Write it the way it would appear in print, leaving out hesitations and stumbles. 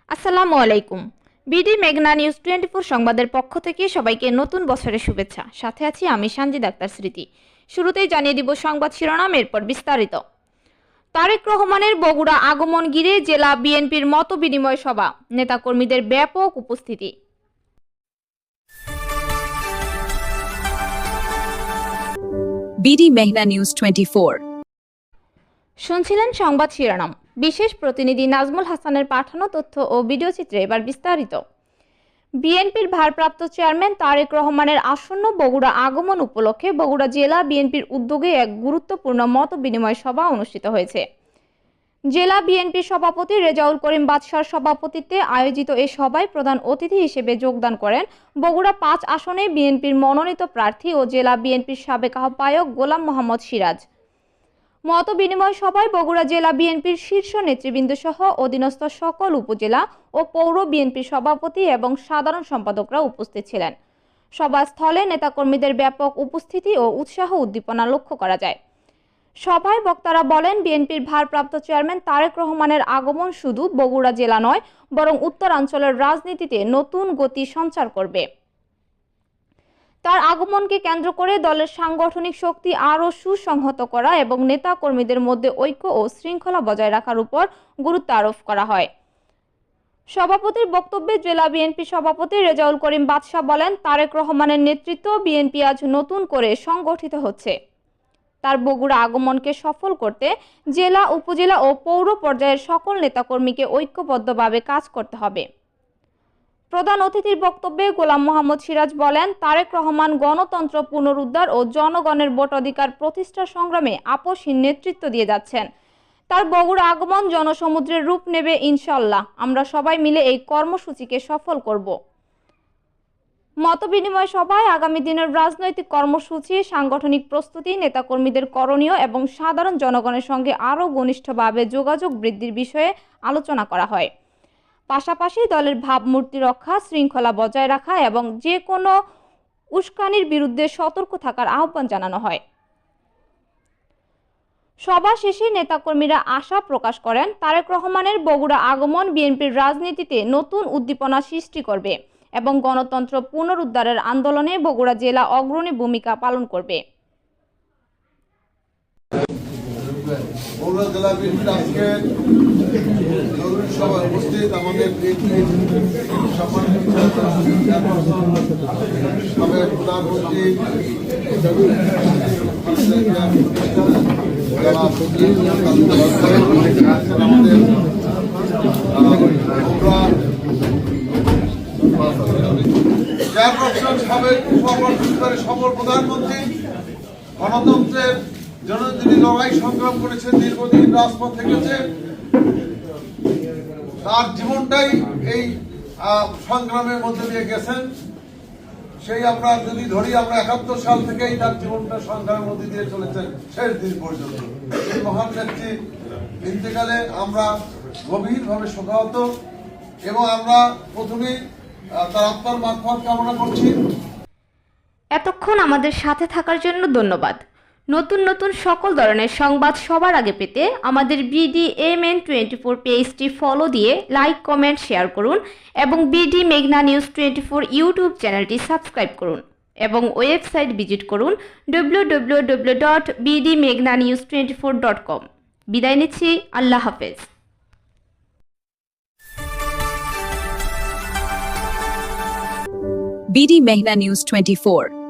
আসসালামু আলাইকুম। বিডি মেঘনা নিউজ 24 সংবাদের পক্ষ থেকে সবাইকে নতুন বছরের শুভেচ্ছা। সাথে আছি আমি সানজিদ আক্তার স্মৃতি। শুরুতেই জানিয়ে দিব সংবাদ শিরোনাম, এরপর বিস্তারিত। তারেক রহমানের বগুড়া আগমন ঘিরে জেলা বিএনপির মতবিনিময় সভা, নেতাকর্মীদের ব্যাপক উপস্থিতি। বিডি মেঘনা নিউজ 24। শুনছিলেন সংবাদ শিরোনাম। বিশেষ প্রতিনিধি নাজমুল হাসানের পাঠানো তথ্য ও ভিডিও চিত্রে এবার বিস্তারিত। বিএনপির ভারপ্রাপ্ত চেয়ারম্যান তারেক রহমানের আসন্ন বগুড়া আগমন উপলক্ষে বগুড়া জেলা বিএনপির উদ্যোগে এক গুরুত্বপূর্ণ মত বিনিময় সভা অনুষ্ঠিত হয়েছে। জেলা বিএনপির সভাপতি রেজাউল করিম বাদশার সভাপতিত্বে আয়োজিত এই সভায় প্রধান অতিথি হিসেবে যোগদান করেন বগুড়া 5 আসনে বিএনপির মনোনীত প্রার্থী ও জেলা বিএনপির সাবেক আহ্বায়ক গোলাম মোহাম্মদ সিরাজ। মত বিনিময় সভায় বগুড়া জেলা বিএনপির শীর্ষ নেতৃবৃন্দ সহ অধীনস্থ সকল উপজেলা ও পৌর বিএনপির সভাপতি এবং সাধারণ সম্পাদকরা উপস্থিত ছিলেন। সভাস্থলে নেতাকর্মীদের ব্যাপক উপস্থিতি ও উৎসাহ উদ্দীপনা লক্ষ্য করা যায়। সভায় বক্তারা বলেন, বিএনপির ভারপ্রাপ্ত চেয়ারম্যান তারেক রহমানের আগমন শুধু বগুড়া জেলা নয়, বরং উত্তরাঞ্চলের রাজনীতিতে নতুন গতি সঞ্চার করবে। তার আগমনকে কেন্দ্র করে দলের সাংগঠনিক শক্তি আরও সুসংহত করা এবং নেতা কর্মীদের মধ্যে ঐক্য ও শৃঙ্খলা বজায় রাখার উপর গুরুত্ব আরোপ করা হয়। সভাপতির বক্তব্যে জেলা বিএনপি সভাপতি রেজাউল করিম বাদশা বলেন, তারেক রহমানের নেতৃত্ব বিএনপি আজ নতুন করে সংগঠিত হচ্ছে। তার বগুড়া আগমনকে সফল করতে জেলা, উপজেলা ও পৌর পর্যায়ের সকল নেতাকর্মীকে ঐক্যবদ্ধভাবে কাজ করতে হবে। প্রধান অতিথির বক্তব্যে গোলাম মোহাম্মদ সিরাজ বলেন, তারেক রহমান গণতন্ত্র পুনরুদ্ধার ও জনগণের ভোটাধিকার প্রতিষ্ঠা সংগ্রামে আপসহীন নেতৃত্ব দিয়ে যাচ্ছেন। তার বগুড়া আগমন জনসমুদ্রের রূপ নেবে ইনশাআল্লাহ। আমরা সবাই মিলে এই কর্মসূচিকে সফল করব। মতবিনিময় সভায় আগামী দিনের রাজনৈতিক কর্মসূচি, সাংগঠনিক প্রস্তুতি, নেতাকর্মীদের করণীয় এবং সাধারণ জনগণের সঙ্গে আরও ঘনিষ্ঠভাবে যোগাযোগ বৃদ্ধির বিষয়ে আলোচনা করা হয়। পাশাপাশি দলের ভাবমূর্তি রক্ষা, শৃঙ্খলা বজায় রাখা এবং যে কোনো উস্কানির বিরুদ্ধে সতর্ক থাকার আহ্বান জানানো হয়। সভা শেষে নেতাকর্মীরা আশা প্রকাশ করেন, তারেক রহমানের বগুড়া আগমন বিএনপির রাজনীতিতে নতুন উদ্দীপনা সৃষ্টি করবে এবং গণতন্ত্র পুনরুদ্ধারের আন্দোলনে বগুড়া জেলা অগ্রণী ভূমিকা পালন করবে। বগুড়া জেলা বিএনপির আজকে জরুরি সভায় উপস্থিত আমাদের সাবেক প্রধানমন্ত্রী আমাদের চেয়ারপারসন, সাবেক উপপ্রধানমন্ত্রী, সফল প্রধানমন্ত্রী, গণতন্ত্রের জন্য যিনি লড়াই সংগ্রাম করেছেন, দীর্ঘদিন রাজপথ থেকেছে, তার জীবনটাই এই সংগ্রামের মধ্যে দিয়ে গেছেন। সেই আমরা যদি ধরি, আমরা 71 সাল থেকেই তার জীবনটা সংগ্রামের মধ্যে দিয়ে চলেছেন শেষ দিন পর্যন্ত। এই মহান নেত্রী ইন্তেকালে আমরা গভীরভাবে শোকাহত এবং আমরা প্রথমেই তার আত্মার মাগফিরাত কামনা করছি। এতক্ষণ আমাদের সাথে থাকার জন্য ধন্যবাদ। নতুন নতুন সকল ধরনের সংবাদ সবার আগে পেতে আমাদের BDMN24 পেজটি ফলো দিয়ে লাইক, কমেন্ট, শেয়ার করুন এবং বিডি মেঘনা নিউজ 24 ইউটিউব চ্যানেলটি সাবস্ক্রাইব করুন এবং ওয়েবসাইট ভিজিট করুন www.bdmeghnanews24.com। বিদায় নিচ্ছি, আল্লাহ হাফেজ। বিডি মেঘনা নিউজ 24।